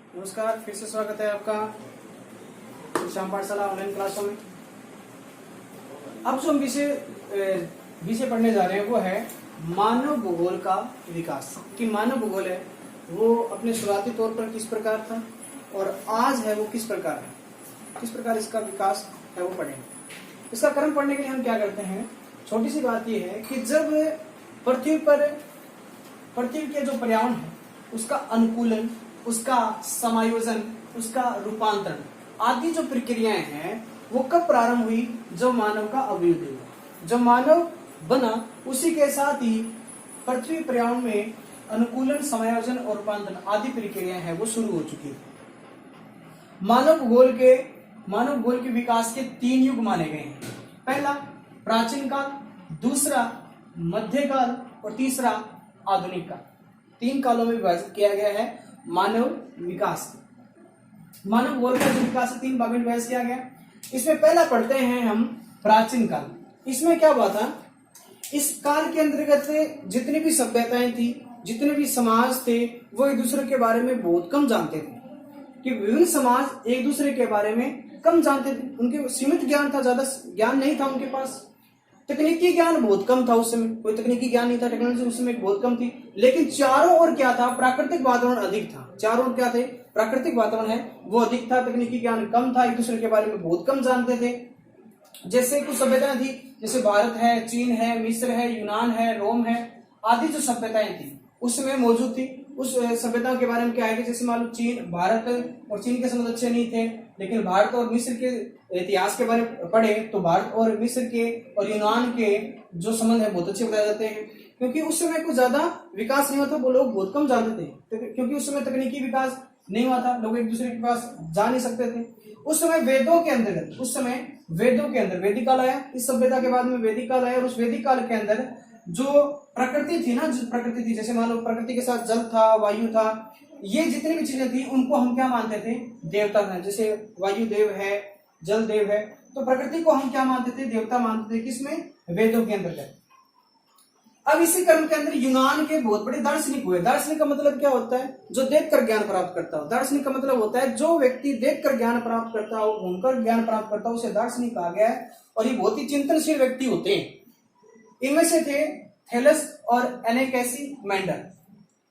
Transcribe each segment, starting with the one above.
नमस्कार, फिर से स्वागत है आपका श्याम पाठशाला ऑनलाइन क्लासों में। अब जो हम विषय पढ़ने जा रहे हैं वो है मानव भूगोल का विकास। कि मानव भूगोल है वो अपने शुरुआती तौर पर किस प्रकार था और आज है वो किस प्रकार है, किस प्रकार इसका विकास है वो पढ़ेंगे। इसका क्रम पढ़ने के लिए हम क्या करते हैं, छोटी सी बात यह है कि जब पृथ्वी के जो पर्यावरण है उसका अनुकूलन, उसका समायोजन, उसका रूपांतरण आदि जो प्रक्रियाएं हैं वो कब प्रारंभ हुई, जब मानव का अभिवृद्धि हुआ। जब मानव बना उसी के साथ ही पृथ्वी पर्यावरण में अनुकूलन, समायोजन और रूपांतरण आदि प्रक्रियाएं हैं वो शुरू हो चुकी है। मानव भूगोल के विकास के 3 युग माने गए हैं। पहला प्राचीन काल, दूसरा मध्यकाल और तीसरा आधुनिक काल। 3 कालों में विभाजित किया गया है मानव विकास। मानव भूगोल का जो विकास 3 भागों में विभाजित किया गया। इसमें पहला पढ़ते हैं हम प्राचीन काल। इसमें क्या हुआ था, इस काल के अंतर्गत जितनी भी सभ्यताएं थी, जितने भी समाज थे, वो एक दूसरे के बारे में बहुत कम जानते थे। कि विभिन्न समाज एक दूसरे के बारे में कम जानते थे, उनके सीमित ज्ञान था, ज्यादा ज्ञान नहीं था उनके पास। तकनीकी ज्ञान बहुत कम था उस समय, कोई तकनीकी ज्ञान नहीं था, टेक्नोलॉजी उस समय बहुत कम थी। लेकिन चारों ओर क्या था, प्राकृतिक वातावरण अधिक था। चारों ओर क्या थे, प्राकृतिक वातावरण है वो अधिक था, तकनीकी ज्ञान कम था, एक दूसरे के बारे में बहुत कम जानते थे। जैसे कुछ सभ्यताएं थी, जैसे भारत है, चीन है, मिस्र है, यूनान है, रोम है आदि जो सभ्यताएं थी उस समय मौजूद थी। उस सभ्यताओं के बारे में क्या है कि जैसे मान लो भारत और चीन के संबंध अच्छे नहीं थे, लेकिन भारत और मिस्र के इतिहास के बारे में पढ़े तो भारत और मिस्र के और यूनान के जो संबंध है बहुत अच्छे बताए जाते हैं। क्योंकि उस समय कुछ ज्यादा विकास नहीं हुआ था, वो लोग बहुत कम जानते थे, क्योंकि उस समय तकनीकी विकास नहीं हुआ था, लोग एक दूसरे के पास जा नहीं सकते थे। उस समय वेदों के अंदर वैदिक काल आया। इस सभ्यता के बाद में वैदिक काल आया और उस वैदिक काल के अंदर जो प्रकृति थी, जैसे मान लो प्रकृति के साथ जल था, वायु था, ये जितनी भी चीजें थी उनको हम क्या मानते थे, देवता थे। जैसे वायु देव है, जल देव है, तो प्रकृति को हम क्या मानते थे, देवता मानते थे। किसमें, वेदों के अंतर्गत। अब इसी क्रम के अंदर यूनान के बहुत बड़े दार्शनिक हुए। दार्शनिक का मतलब क्या होता है, जो देखकर ज्ञान प्राप्त करता हो। दार्शनिक का मतलब होता है जो व्यक्ति देखकर ज्ञान प्राप्त करता हो, घूमकर ज्ञान प्राप्त करता हो, उसे दार्शनिक कहा गया है। और ये बहुत ही चिंतनशील व्यक्ति होते हैं। इनमें से थे थेलस और एनाक्सीमेंडर,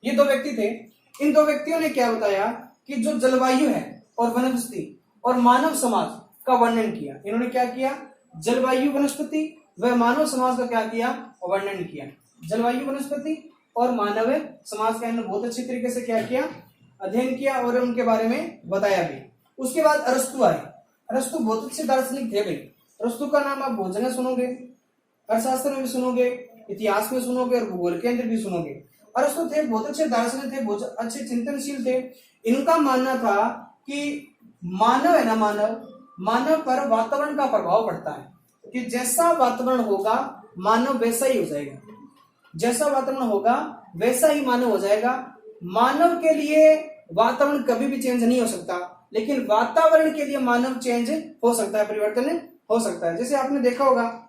ये 2 व्यक्ति थे। इन 2 व्यक्तियों ने क्या बताया कि जो जलवायु है और वनस्पति और मानव समाज का वर्णन किया। इन्होंने क्या किया, जलवायु, वनस्पति व मानव समाज का क्या किया, वर्णन किया। जलवायु, वनस्पति और मानव समाज का इन्होंने बहुत अच्छी तरीके से क्या किया, अध्ययन किया और उनके बारे में बताया भी। उसके बाद अरस्तु आए। अरस्तु बहुत अच्छे दार्शनिक थे भाई। अरस्तु का नाम आप बहुत जगह सुनोगे, अर्थशास्त्र में भी सुनोगे, इतिहास में सुनोगे और भूगोल के अंदर भी सुनोगे। अरस्तु थे बहुत अच्छे दार्शनिक थे, बहुत अच्छे चिंतनशील थे। इनका मानना था कि मानव है ना, मानव पर वातावरण का प्रभाव पड़ता है, कि जैसा वातावरण होगा मानव वैसा ही हो जाएगा। जैसा वातावरण होगा वैसा ही मानव हो जाएगा। मानव के लिए वातावरण कभी भी चेंज नहीं हो सकता, लेकिन वातावरण के लिए मानव चेंज हो सकता है, परिवर्तन हो सकता है। जैसे आपने देखा होगा,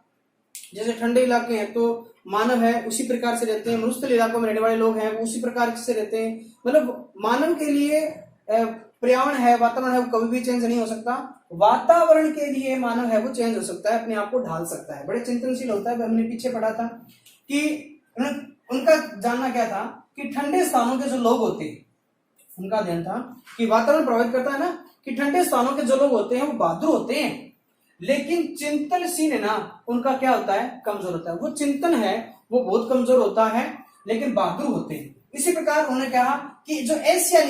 जैसे ठंडे इलाके हैं तो मानव है उसी प्रकार से रहते हैं, मरुस्थल इलाकों में रहने वाले लोग हैं वो उसी प्रकार से रहते हैं। मतलब मानव के लिए पर्यावरण है, वातावरण है, वो कभी भी चेंज नहीं हो सकता। वातावरण के लिए मानव है वो चेंज हो सकता है, अपने आप को ढाल सकता है। बड़े चिंतनशील होता है। हमने पीछे पढ़ा था कि उनका जानना क्या था कि ठंडे स्थानों के जो लोग होते हैं, उनका अध्ययन था कि वातावरण प्रभावित करता है ना, कि ठंडे स्थानों के जो लोग होते हैं वो बहादुर होते हैं, लेकिन चिंतनशील है ना, उनका क्या होता है, कमजोर होता है। वो चिंतन है वो बहुत कमजोर होता है, लेकिन बहादुर होते हैं। इसी प्रकार उन्होंने कहा कि जो एशिया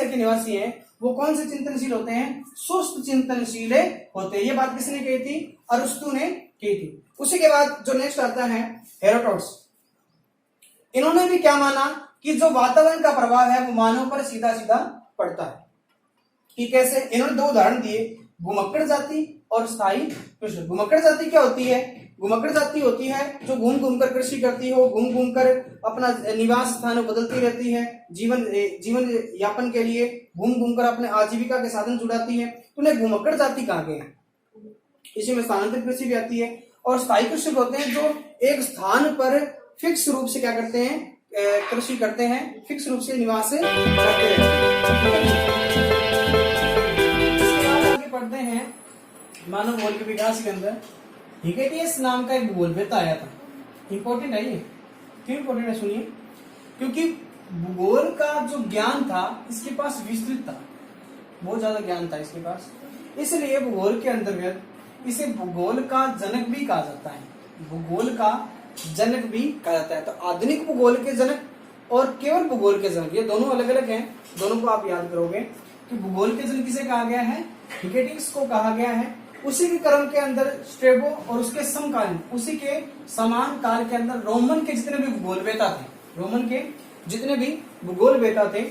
के निवासी हैं वो कौन से चिंतनशील होते हैं, सुस्त चिंतनशील होते हैं। ये बात किसने कही थी, अरस्तु ने कही थी। उसी के बाद जो नेक्स्ट आता है हेरोडोटस। इन्होंने भी क्या माना कि जो वातावरण का प्रभाव है वो मानव पर सीधा सीधा पड़ता है। कि कैसे, इन्होंने 2 उदाहरण दिए, घुमक्कड़ जाति और स्थायी कृषि। घुमक्कड़ जाति क्या होती है, घुमक्कड़ जाति होती है जो घूम घूम कर कृषि करती है, घूम घूम कर अपना निवास स्थान बदलती रहती है, जीवन यापन के लिए घूम घूम कर अपने आजीविका के साधन जुटाती है, तो उन्हें घुमक्कड़ जाति कहा गया है। इसी में स्थानांतरित कृषि भी आती है। और स्थायी कृषक होते हैं जो एक स्थान पर फिक्स रूप से क्या करते हैं, कृषि करते हैं, फिक्स रूप से निवास करते रहते हैं। इसके बाद आगे पढ़ते हैं मानव भूगोल के विकास के अंदर हिकेटियस नाम का एक भूगोलवेत्ता आया था। इंपॉर्टेंट है ये, क्यों इंपॉर्टेंट है सुनिए, क्योंकि भूगोल का जो ज्ञान था इसके पास विस्तृत था, बहुत ज्यादा ज्ञान था इसके पास, इसलिए भूगोल के अंतर्गत इसे भूगोल का जनक भी कहा जाता है। भूगोल का जनक भी कहा जाता है। तो आधुनिक भूगोल के जनक और केवल भूगोल के जनक, ये दोनों अलग अलग हैं, दोनों को आप याद करोगे कि भूगोल के जनक किसे कहा गया है, हिकेटियस को कहा गया है। उसी के क्रम के अंदर स्ट्रेबो और उसके समकालीन, उसी के समान काल के अंदर रोमन के जितने भी भूगोलवेत्ता थे, रोमन के जितने भी भूगोलवेत्ता थे,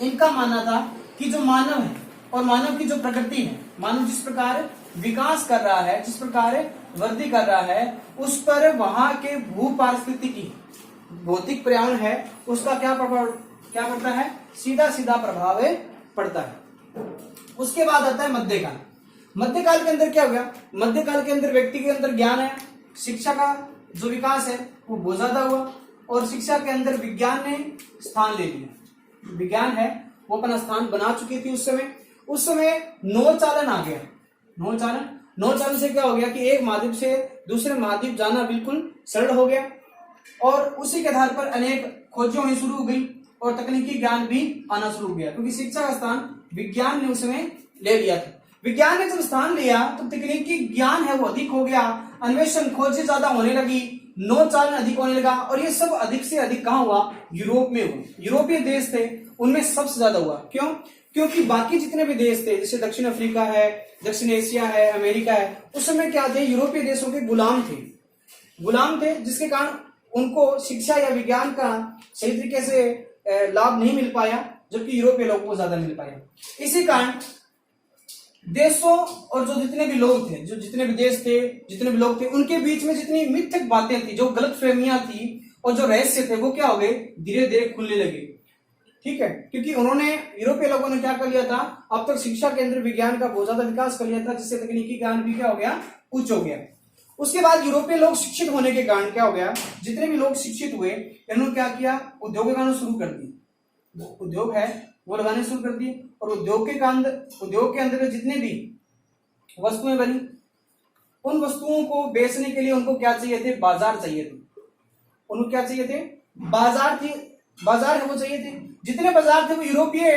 इनका मानना था कि जो मानव है और मानव की जो प्रकृति है, मानव जिस प्रकार विकास कर रहा है, जिस प्रकार वृद्धि कर रहा है, उस पर वहां के भू पारिस्थितिकी भौतिक पर्यावरण है उसका क्या पड़ता है, सीधा सीधा प्रभाव पड़ता है। उसके बाद आता है मध्यकाल। मध्यकाल के अंदर क्या हो गया, मध्यकाल के अंदर व्यक्ति के अंदर ज्ञान है, शिक्षा का जो विकास है वो बहुत ज्यादा हुआ और शिक्षा के अंदर विज्ञान ने स्थान ले लिया। विज्ञान है वो अपना स्थान बना चुकी थी उस समय नौचालन आ गया। नौचालन से क्या हो गया कि एक महाद्वीप से दूसरे महाद्वीप जाना बिल्कुल सरल हो गया और उसी के आधार पर अनेक खोजें होनी शुरू हो गई और तकनीकी ज्ञान भी आना शुरू हो गया, क्योंकि शिक्षा का स्थान विज्ञान ने उसमें ले लिया था। विज्ञान ने जब स्थान लिया तो तकनीकी ज्ञान है वो अधिक हो गया, अन्वेषण खोजें ज्यादा होने लगी, नौचालन अधिक होने लगा और ये सब अधिक से अधिक कहाँ हुआ, यूरोप में हुआ। यूरोपीय देश थे उनमें सबसे ज्यादा हुआ। क्यों? क्योंकि बाकी जितने भी देश थे जैसे दक्षिण अफ्रीका है, दक्षिण एशिया है, अमेरिका है, उस समय क्या थे, यूरोपीय देशों के गुलाम थे, जिसके कारण उनको शिक्षा या विज्ञान का सही तरीके से लाभ नहीं मिल पाया, जबकि यूरोपीय लोगों को ज्यादा मिल पाया। इसी कारण देशों और जो जितने भी लोग थे, जो जितने भी देश थे, जितने भी लोग थे, उनके बीच में जितनी मिथक बातें थी, जो गलत फहमियां थी और जो रहस्य थे, वो क्या हो गए, धीरे धीरे खुलने लगे। ठीक है, क्योंकि उन्होंने, यूरोपीय लोगों ने क्या कर लिया था, अब तक शिक्षा के अंदर विज्ञान का बहुत ज्यादा विकास कर लिया था, जिससे तकनीकी ज्ञान भी क्या हो गया, उच्च हो गया। उसके बाद यूरोपीय लोग शिक्षित होने के कारण क्या हो गया, जितने भी लोग शिक्षित हुए इन्होंने क्या किया, उद्योग लगाना शुरू कर दिए। उद्योग है वो लगाने शुरू कर दिए और उद्योग के अंदर जितने भी वस्तुएं बनी, उन वस्तुओं को बेचने के लिए उनको क्या चाहिए थे, बाजार चाहिए थे। उनको क्या चाहिए थे, बाजार है वो चाहिए थे। जितने बाजार थे वो यूरोपीय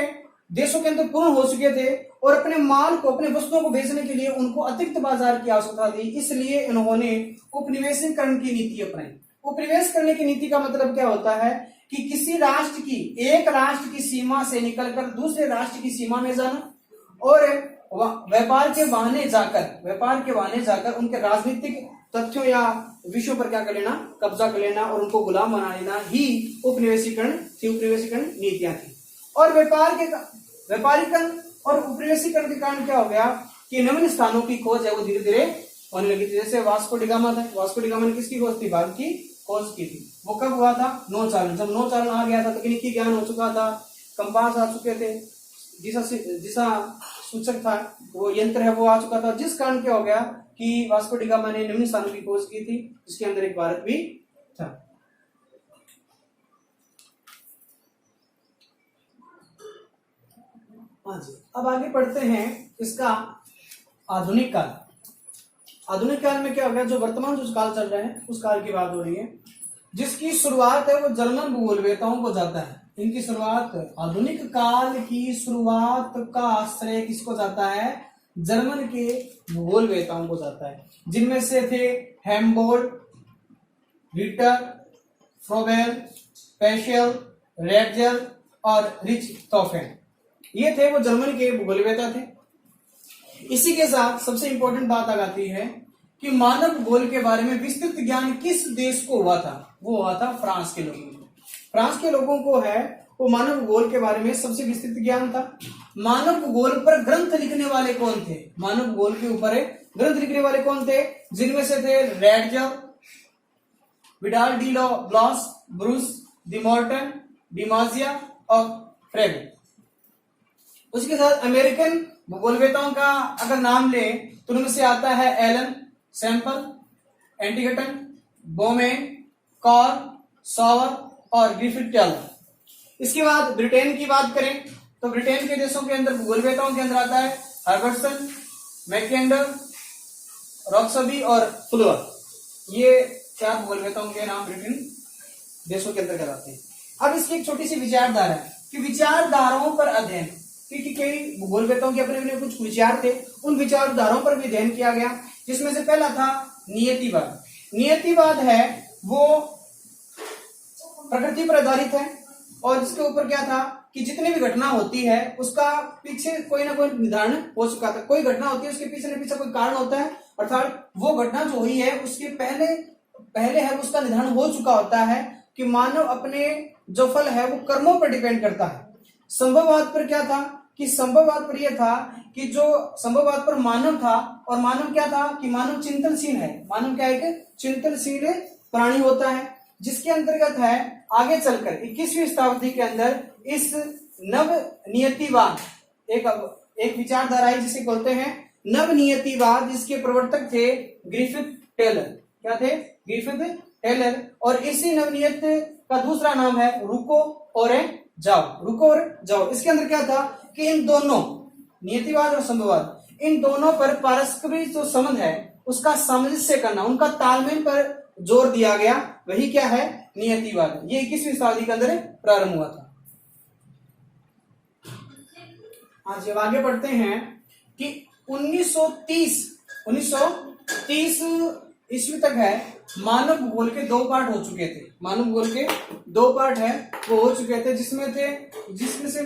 देशों के अंदर पूर्ण हो चुके थे और अपने माल को, अपने वस्तुओं को बेचने के लिए उनको अतिरिक्त बाजार की आवश्यकता थी। इसलिए इन्होंने उपनिवेशीकरण की नीति अपनाई। उपनिवेश करने की नीति का मतलब क्या होता है कि किसी राष्ट्र की, एक राष्ट्र की सीमा से निकलकर दूसरे राष्ट्र की सीमा में जाना और व्यापार के बहाने जाकर उनके राजनीतिक तथ्यों या विषयों पर क्या कर लेना, कब्जा कर लेना और उनको गुलाम बना लेना ही उपनिवेशीकरण नीतियां थी। और व्यापारीकरण और उपनिवेशीकरण के कारण क्या हो गया कि नवीन स्थानों की खोज है वो धीरे धीरे होने लगी थी। जैसे वास्को डिगामा था, वास्को डिगामा ने किसकी खोज थी, भारत की खोज की थी। वो कब हुआ था, नौचालन। जब नौचालन आ गया था, तकनीकी ज्ञान हो चुका था, कंपास आ चुके थे, दिशा सूचक था वो यंत्र है वो आ चुका था, जिस कारण क्या हो गया कि वास्को डिगामा ने नवीन स्थानों की खोज की थी, जिसके अंदर एक भारत भी था। हाँ जी, अब आगे पढ़ते हैं इसका आधुनिक काल। आधुनिक काल में क्या हो गया, जो वर्तमान जो काल चल रहा है उस काल की बात हो रही है, जिसकी शुरुआत है वो जर्मन भूगोलवेताओं को जाता है। इनकी शुरुआत, आधुनिक काल की शुरुआत का आश्रय किसको जाता है, जर्मन के भूगोलवेताओं को जाता है, जिनमें से थे हेम्बोल्ट, रिटर, फ्रोबेल, पेशेल, रेडजल और रिचटहोफेन। ये थे वो जर्मन के भूगोलवेता थे। इसी के साथ सबसे इंपॉर्टेंट बात आ जाती है कि मानव भूगोल के बारे में विस्तृत ज्ञान किस देश को हुआ था, वो हुआ था फ्रांस के लोगों को। फ्रांस के लोगों को है वो मानव भूगोल के बारे में सबसे विस्तृत ज्ञान था। मानव भूगोल पर ग्रंथ लिखने वाले कौन थे, मानव भूगोल के ऊपर ग्रंथ लिखने वाले कौन थे, जिनमें से थे रेडजल, विडाल डी ब्लॉस, ब्रूस डी मॉर्टन, डिमाजिया और फ्रेबे। उसके साथ अमेरिकन भूगोलवेताओं का अगर नाम ले तो उनमें से आता है एलन सैंपल, एंटिगटन, बोमेन, कॉर, सॉवर, और ग्रिफिथ टेलर। इसके बाद ब्रिटेन की बात करें तो ब्रिटेन के देशों के अंदर भूगोलवेताओं के अंदर आता है हर्बर्टसन, मैकेंडर, रॉक्सबी और फुलर। ये 4 भूगोलवेताओं के नाम ब्रिटेन देशों के अंतर्गत आते हैं। अब इसकी एक छोटी सी विचारधारा है कि विचारधाराओं पर अध्ययन, क्योंकि कई भूगोलवेताओं के अपने अपने कुछ विचार थे, उन विचारधाराओं पर भी अध्ययन किया गया, जिसमें से पहला था नियतिवाद। नियतिवाद है वो प्रकृति पर आधारित है और इसके ऊपर क्या था कि जितनी भी घटना होती है उसका पीछे कोई ना कोई निर्धारण हो चुका था। कोई घटना होती है उसके पीछे न पीछे कोई कारण होता है, अर्थात वो घटना जो हुई है उसके पहले है उसका निर्धारण हो चुका होता है कि मानव अपने जो फल है वो कर्मों पर डिपेंड करता है। संभववाद पर क्या था कि संभववाद पर यह था कि जो संभववाद पर मानव था, और मानव क्या था कि मानव चिंतनशील है। मानव क्या है कि चिंतनशील प्राणी होता है, जिसके अंतर्गत है आगे चलकर 21वीं शताब्दी के अंदर इस नव नियतिवाद एक विचारधारा है जिसे बोलते हैं नव नियतिवाद, जिसके प्रवर्तक थे ग्रिफिथ टेलर। क्या थे? Griffith Taylor. और इसी नवनियत का दूसरा नाम है रुको और जाओ। रुको और जाओ। इसके अंदर क्या था कि इन दोनों नियतिवाद और संभववाद, इन दोनों पर पारस्परिक जो संबंध है उसका सामंजस्य करना, उनका तालमेल पर जोर दिया गया, वही क्या है? नियतिवाद। ये 21वीं शताब्दी के अंदर प्रारंभ हुआ था। आज जब आगे बढ़ते हैं कि 1930 ईस्वी तक है मानव भूगोल के 2 पार्ट हो चुके थे। मानव भूगोल के 2 पार्ट है वो हो चुके थे, जिसमें से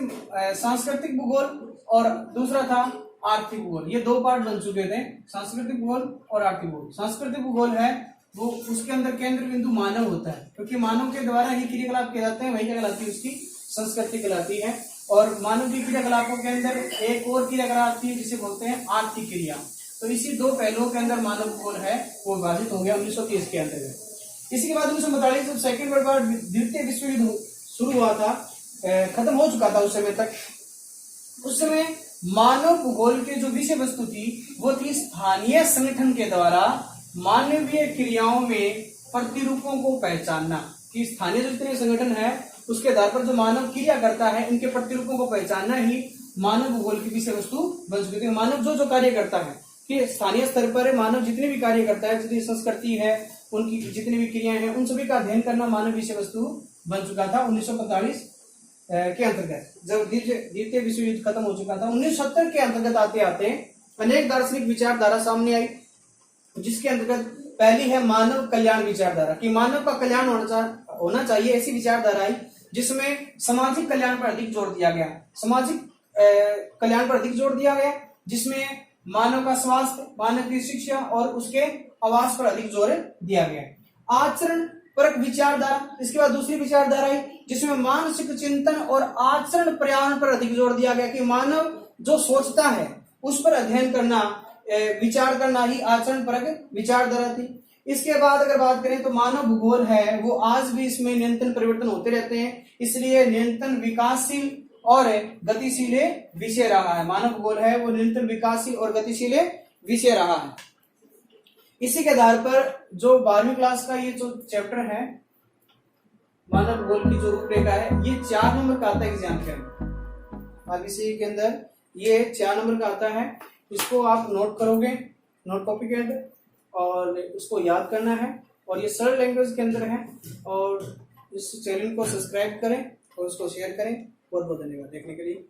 सांस्कृतिक भूगोल और दूसरा था आर्थिक भूगोल। ये 2 पार्ट बन चुके थे, सांस्कृतिक भूगोल और आर्थिक भूगोल। सांस्कृतिक भूगोल है वो उसके अंदर केंद्र बिंदु मानव होता है, क्योंकि मानव के द्वारा ही क्रियाकलाप किए जाते हैं, वही क्या कहलाती है? उसकी संस्कृति कहलाती है। और मानव की क्रियाकलापों के अंदर एक और क्रियाकलाप आती है जिसे बोलते हैं आर्थिक क्रिया। तो इसी 2 पहलुओं के अंदर मानव भूगोल है वो विभाजित हो गया 1930 के अंतर्गत। इसी के बाद 1942 जब सेकेंड वर्ल्ड वार, द्वितीय विश्व युद्ध शुरू हुआ था, खत्म हो चुका था उस समय तक, उस समय मानव भूगोल के जो विषय वस्तु थी वो थी स्थानीय संगठन के द्वारा मानवीय क्रियाओं में प्रतिरूपों को पहचानना। कि स्थानीय जितने संगठन है उसके आधार पर जो मानव क्रिया करता है इनके प्रतिरूपों को पहचानना ही मानव भूगोल की विषय वस्तु बन चुकी थी। मानव जो कार्य करता है कि स्थानीय स्तर पर मानव जितने भी कार्य करता है, जितनी संस्कृति है, उनकी जितनी भी क्रियाएं हैं, उन सभी का अध्ययन करना मानव विषय वस्तु बन चुका था 1945 के अंतर्गत, जब द्वितीय विश्व युद्ध खत्म हो चुका था। 1970 के अंतर्गत आते आते अनेक दार्शनिक विचारधारा सामने आई, जिसके अंतर्गत पहली है मानव कल्याण विचारधारा कि मानव का कल्याण होना चाहिए। ऐसी विचारधारा आई जिसमें सामाजिक कल्याण पर अधिक जोर दिया गया। सामाजिक कल्याण पर अधिक जोर दिया गया, जिसमें मानव का स्वास्थ्य, मानव की शिक्षा और उसके आवास पर अधिक जोर दिया गया। आचरण परक विचारधारा, इसके बाद दूसरी विचारधारा आई जिसमें मानसिक चिंतन और आचरण पर्यावरण पर अधिक जोर दिया गया कि मानव जो सोचता है उस पर अध्ययन करना, विचार करना ही आचरण परक विचारधारा थी। इसके बाद अगर बात करें तो मानव भूगोल है वो आज भी इसमें निरंतर परिवर्तन होते रहते हैं, इसलिए निरंतर विकासशील और गतिशील विषय रहा है। मानव भूगोल है वो निरंतर विकासशील और गतिशील विषय रहा है। इसी के आधार पर जो 12वीं क्लास का ये जो चैप्टर है मानव भूगोल की जो रूपरेखा है, ये 4 नंबर का आता है एग्जाम के अंदर। अब इसी के अंदर ये 4 नंबर का आता है, इसको आप नोट करोगे नोट कॉपी के अंदर और उसको याद करना है, और ये सरल लैंग्वेज के अंदर है। और इस चैनल को सब्सक्राइब करें और उसको शेयर करें। बहुत बहुत धन्यवाद देखने के लिए।